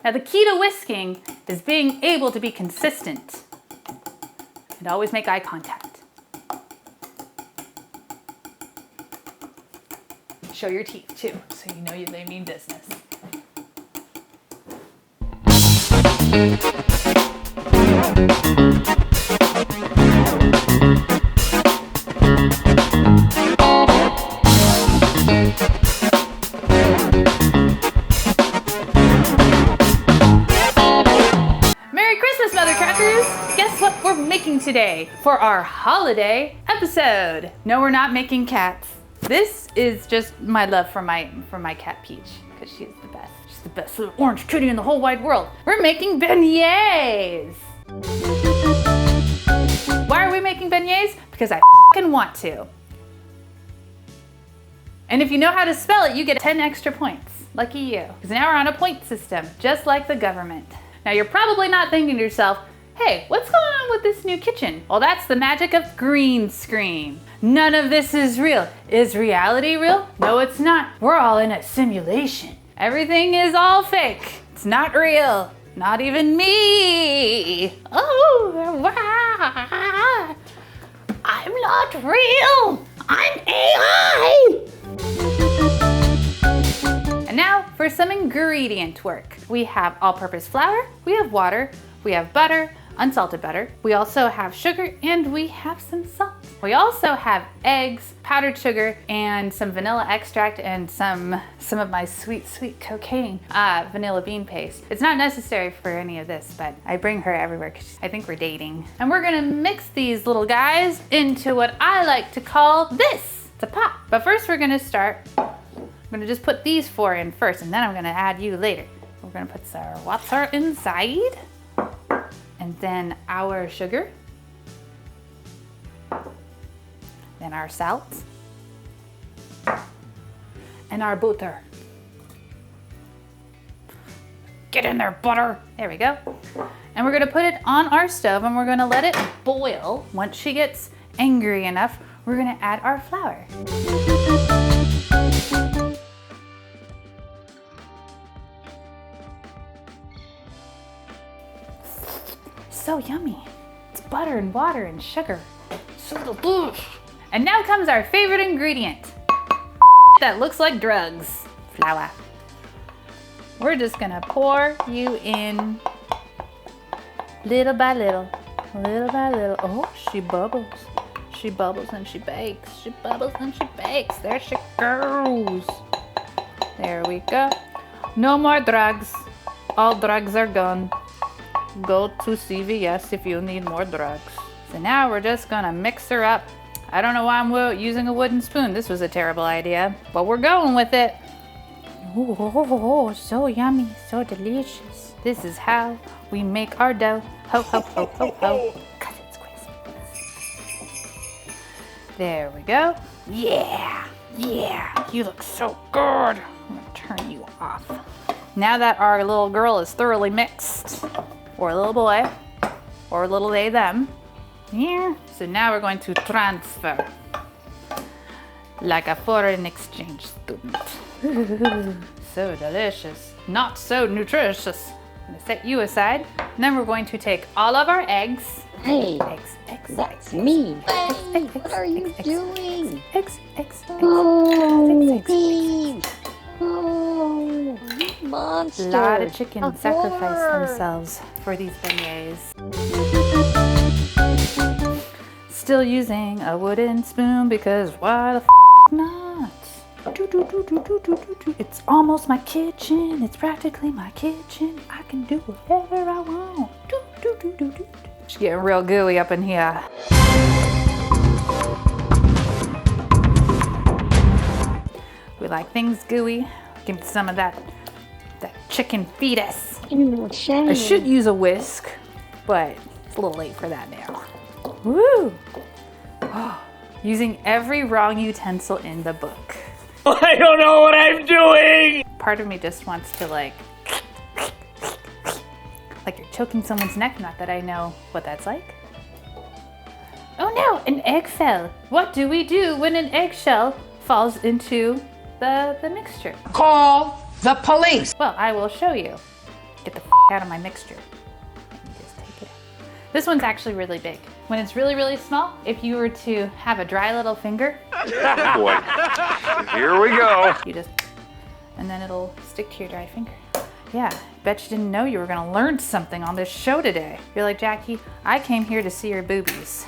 Now the key to whisking is being able to be consistent and always make eye contact. Show your teeth too, so you know they mean business. Guess what we're making today for our holiday episode? No, we're not making cats. This is just my love for my cat Peach, because she's the best. She's the best little orange kitty in the whole wide world. We're making beignets. Why are we making beignets? Because I f***ing want to. And if you know how to spell it, you get 10 extra points. Lucky you. Because now we're on a point system, just like the government. Now you're probably not thinking to yourself, hey, what's going on with this new kitchen? Well, that's the magic of green screen. None of this is real. Is reality real? No, it's not. We're all in a simulation. Everything is all fake. It's not real. Not even me. Oh, wow. I'm not real. I'm AI. And now for some ingredient work. We have all-purpose flour, we have water, we have butter, unsalted butter. We also have sugar and we have some salt. We also have eggs, powdered sugar, and some vanilla extract and some of my sweet cocaine, vanilla bean paste. It's not necessary for any of this, but I bring her everywhere because I think we're dating. And we're gonna mix these little guys into what I like to call this. It's a pot. But first we're gonna start. I'm gonna just put these four in first and then I'm gonna add you later. We're gonna put our water inside. And then our sugar, then our salt, and our butter. Get in there, butter. There we go. And we're gonna put it on our stove and we're gonna let it boil. Once she gets angry enough, we're gonna add our flour. So yummy. It's butter and water and sugar. So delicious. And now comes our favorite ingredient. That looks like drugs. Flour. We're just gonna pour you in little by little, little by little. Oh, she bubbles. She bubbles and she bakes. She bubbles and she bakes. There she goes. There we go. No more drugs. All drugs are gone. Go to CVS if you need more drugs. So now we're just gonna mix her up. I don't know why I'm using a wooden spoon. This was a terrible idea, but we're going with it. Oh, so yummy, so delicious. This is how we make our dough. Ho, ho, ho, ho, ho. Cause it's Christmas. There we go. Yeah, you look so good. I'm gonna turn you off. Now that our little girl is thoroughly mixed, or a little boy, or a little they, them. Yeah. So now we're going to transfer like a foreign exchange student. So delicious, not so nutritious. I'm gonna set you aside. And then we're going to take all of our eggs. Hey, that's me. Hey, what are you doing? Eggs. Oh, babe. Oh, monster. A lot of chickens sacrifice themselves for these beignets. Still using a wooden spoon because why the not? It's almost my kitchen. It's practically my kitchen. I can do whatever I want. It's getting real gooey up in here. We like things gooey. Give me some of that chicken fetus. I should use a whisk, but it's a little late for that now. Woo! Oh, using every wrong utensil in the book. I don't know what I'm doing! Part of me just wants to like you're choking someone's neck, not that I know what that's like. Oh no, an egg fell. What do we do when an eggshell falls into the mixture? Call the police. Well, I will show you. Get out of my mixture. And just take it out. This one's actually really big. When it's really, really small, if you were to have a dry little finger, Oh boy. Here we go. you just, and then it'll stick to your dry finger. Yeah, bet you didn't know you were gonna learn something on this show today. You're like, Jackie, I came here to see your boobies.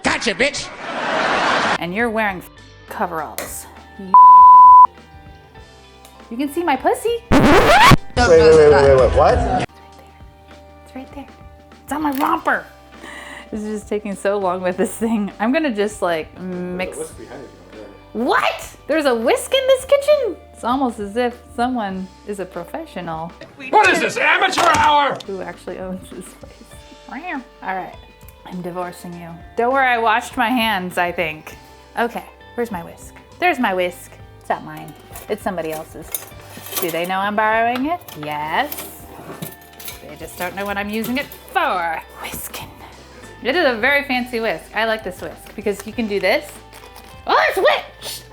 Gotcha, bitch! And you're wearing coveralls. You can see my pussy. Wait, what? It's right there. It's on my romper. This is just taking so long with this thing. I'm gonna just like mix. What? There's a whisk in this kitchen? It's almost as if someone is a professional. What is this, amateur hour? Who actually owns this place. All right, I'm divorcing you. Don't worry, I washed my hands, I think. Okay, where's my whisk? There's my whisk. It's not mine, it's somebody else's. Do they know I'm borrowing it? Yes. They just don't know what I'm using it for. Whisking. It is a very fancy whisk. I like this whisk because you can do this. Oh, it's wet!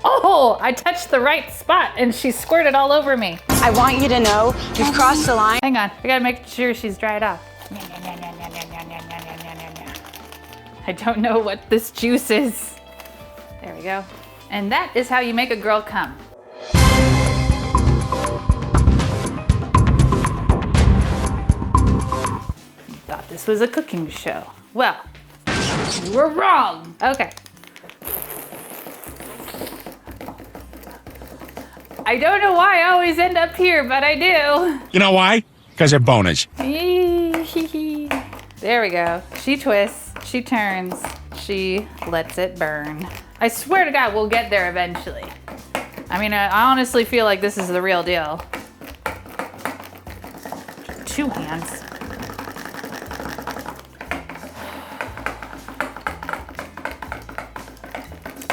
Oh, I touched the right spot and she squirted all over me. I want you to know you've crossed the line. Hang on, I gotta make sure she's dried off. I don't know what this juice is. There we go. And that is how you make a girl come. Thought this was a cooking show. Well, you were wrong. Okay. I don't know why I always end up here, but I do. You know why? Because they're boners. There we go. She twists, she turns, she lets it burn. I swear to God, we'll get there eventually. I mean, I honestly feel like this is the real deal. 2 hands.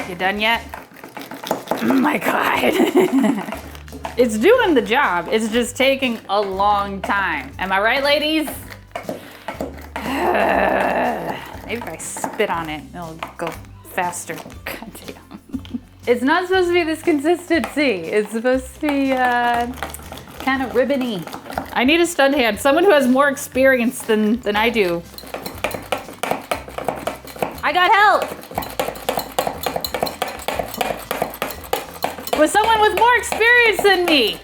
You done yet? Oh my God. It's doing the job. It's just taking a long time. Am I right, ladies? Maybe if I spit on it, it'll go faster. God damn. It's not supposed to be this consistency. It's supposed to be kind of ribbony. I need a stunt hand, someone who has more experience than I do. I got help. With someone with more experience than me.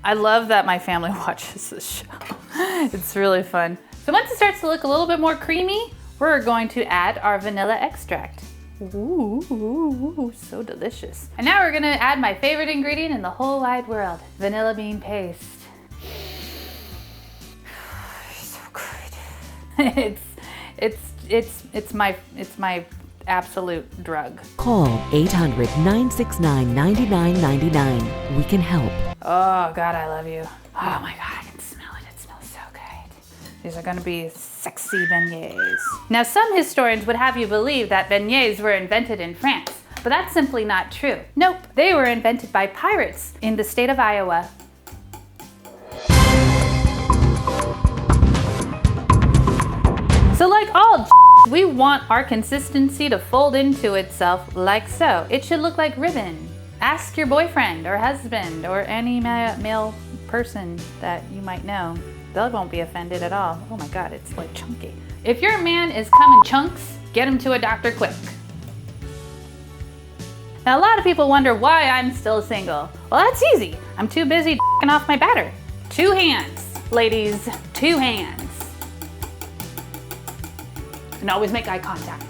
I love that my family watches this show. It's really fun. So once it starts to look a little bit more creamy, we're going to add our vanilla extract. Ooh, so delicious. And now we're gonna add my favorite ingredient in the whole wide world, vanilla bean paste. So good. It's my absolute drug. Call 800-969-9999. We can help. Oh God, I love you. Oh my God, I can smell it. It smells so good. These are gonna be sexy beignets. Now, some historians would have you believe that beignets were invented in France, but that's simply not true. Nope, they were invented by pirates in the state of Iowa. So like all we want our consistency to fold into itself like so. It should look like ribbon. Ask your boyfriend or husband or any male person that you might know. They won't be offended at all. Oh my God, it's like chunky. If your man is coming chunks, get him to a doctor quick. Now a lot of people wonder why I'm still single. Well, that's easy. I'm too busy d***ing off my batter. 2 hands, ladies, 2 hands. And always make eye contact.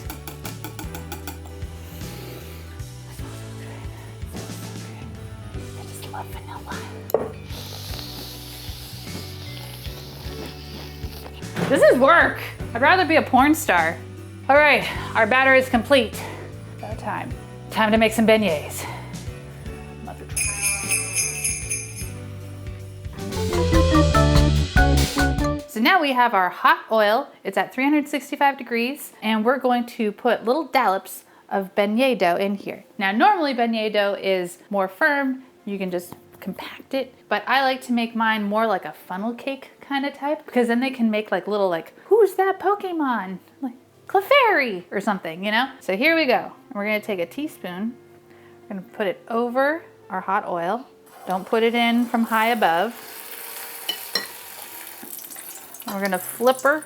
I just love vanilla. This is work. I'd rather be a porn star. All right, our batter is complete. About time. Time to make some beignets. Love it. So now we have our hot oil. It's at 365 degrees, and we're going to put little dollops of beignet dough in here. Now, normally beignet dough is more firm. You can just compact it, but I like to make mine more like a funnel cake kind of type, because then they can make like little like, who's that Pokemon? Like Clefairy or something, you know? So here we go. We're gonna take a teaspoon, we're gonna put it over our hot oil. Don't put it in from high above. We're gonna flip her.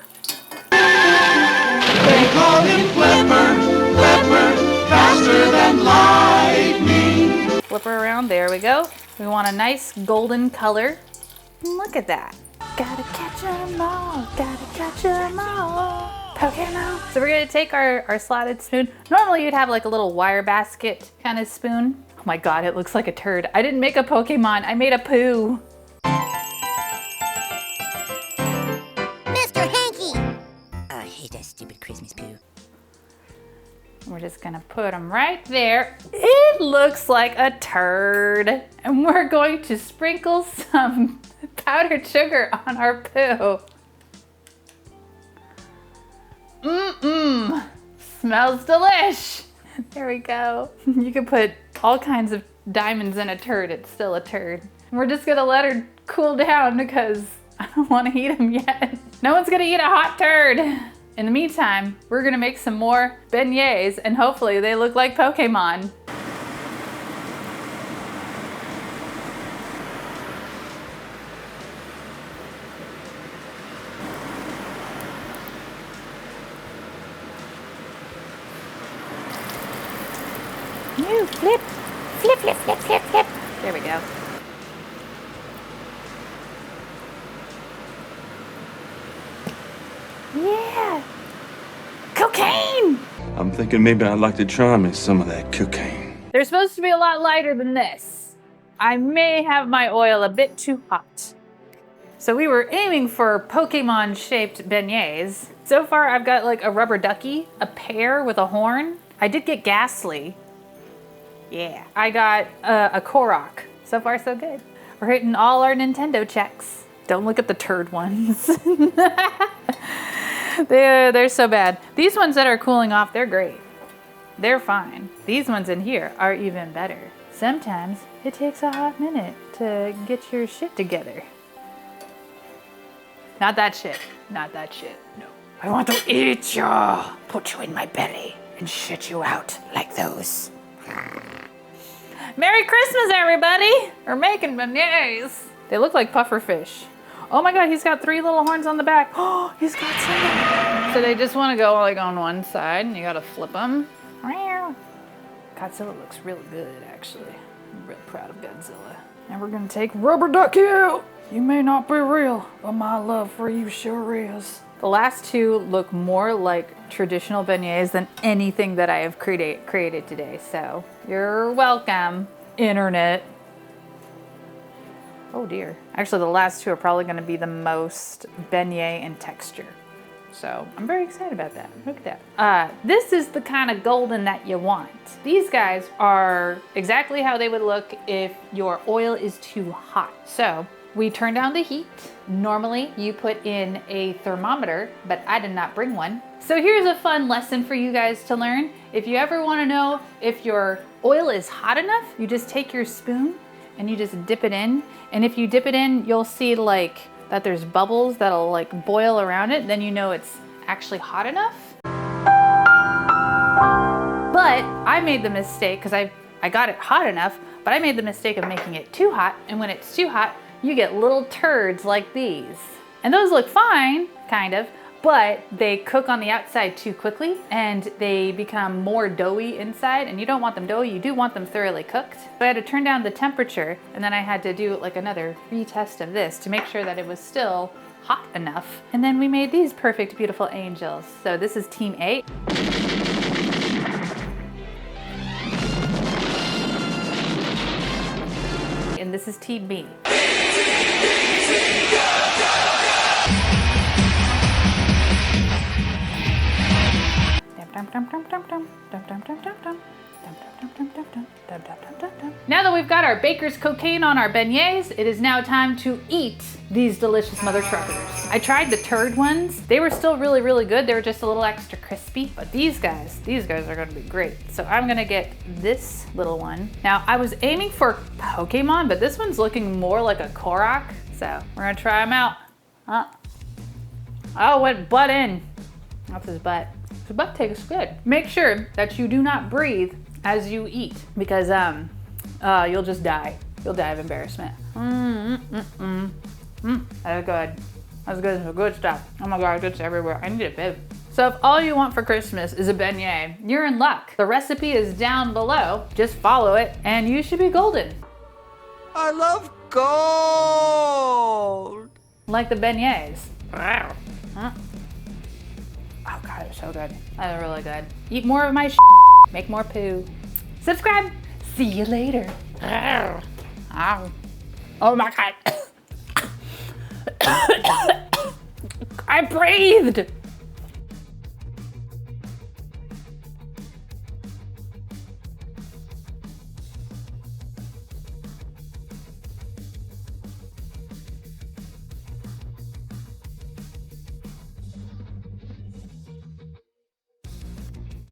They call him Flipper, faster than lightning. Flip her around, there we go. We want a nice golden color. Look at that. Gotta catch 'em all, gotta catch 'em all. Pokemon. So we're gonna take our slotted spoon. Normally you'd have like a little wire basket kind of spoon. Oh my God, it looks like a turd. I didn't make a Pokemon, I made a poo. Mr. Hanky! I hate that stupid Christmas poo. We're just gonna put them right there. It looks like a turd. And we're going to sprinkle some powdered sugar on our poo. Mmm, smells delish. There we go. You can put all kinds of diamonds in a turd, it's still a turd. We're just gonna let her cool down because I don't wanna eat them yet. No one's gonna eat a hot turd. In the meantime, we're gonna make some more beignets and hopefully they look like Pokemon. You flip, flip, flip, flip, flip, flip. There we go. Yeah. Cocaine! I'm thinking maybe I'd like to try me some of that cocaine. They're supposed to be a lot lighter than this. I may have my oil a bit too hot. So we were aiming for Pokemon-shaped beignets. So far I've got like a rubber ducky, a pear with a horn. I did get Ghastly. Yeah. I got a Korok. So far so good. We're hitting all our Nintendo checks. Don't look at the turd ones. They're so bad. These ones that are cooling off, they're great. They're fine. These ones in here are even better. Sometimes it takes a hot minute to get your shit together. Not that shit. Not that shit. No. I want to eat you. Put you in my belly and shit you out like those. Merry Christmas, everybody. We're making beignets. They look like puffer fish. Oh my God, he's got 3 little horns on the back. Oh, he's got 7. So they just want to go like on one side and you got to flip them. Godzilla looks really good, actually. I'm real proud of Godzilla. And we're gonna take Rubber Ducky out. You may not be real, but my love for you sure is. The last 2 look more like traditional beignets than anything that I have created today. So you're welcome, internet. Oh dear. Actually, the last 2 are probably gonna be the most beignet in texture. So I'm very excited about that. Look at that. This is the kind of golden that you want. These guys are exactly how they would look if your oil is too hot. So we turn down the heat. Normally you put in a thermometer, but I did not bring one. So here's a fun lesson for you guys to learn. If you ever wanna know if your oil is hot enough, you just take your spoon and you just dip it in. And if you dip it in, you'll see like that there's bubbles that'll like boil around it, then you know it's actually hot enough. But I made the mistake, because I got it hot enough, but I made the mistake of making it too hot, and when it's too hot, you get little turds like these. And those look fine, kind of, but they cook on the outside too quickly, and they become more doughy inside, and you don't want them doughy, you do want them thoroughly cooked. So I had to turn down the temperature, and then I had to do like another retest of this to make sure that it was still hot enough. And then we made these perfect, beautiful angels. So this is Team A. And this is Team B. Now that we've got our baker's cocaine on our beignets, it is now time to eat these delicious mother truckers. I tried the turd ones. They were still really, really good. They were just a little extra crispy, but these guys are gonna be great. So I'm gonna get this little one. Now I was aiming for Pokemon, but this one's looking more like a Korok. So we're gonna try them out. Oh, went butt in. That's his butt. His butt tastes good. Make sure that you do not breathe as you eat because you'll just die. You'll die of embarrassment. That is good. That's good. Good stuff. Oh my God, it's everywhere. I need a bib. So if all you want for Christmas is a beignet, you're in luck. The recipe is down below. Just follow it and you should be golden. I love gold. Like the beignets. Oh God, it's so good. That's really good. Eat more of my make more poo. Subscribe. See you later. Oh my God. I breathed.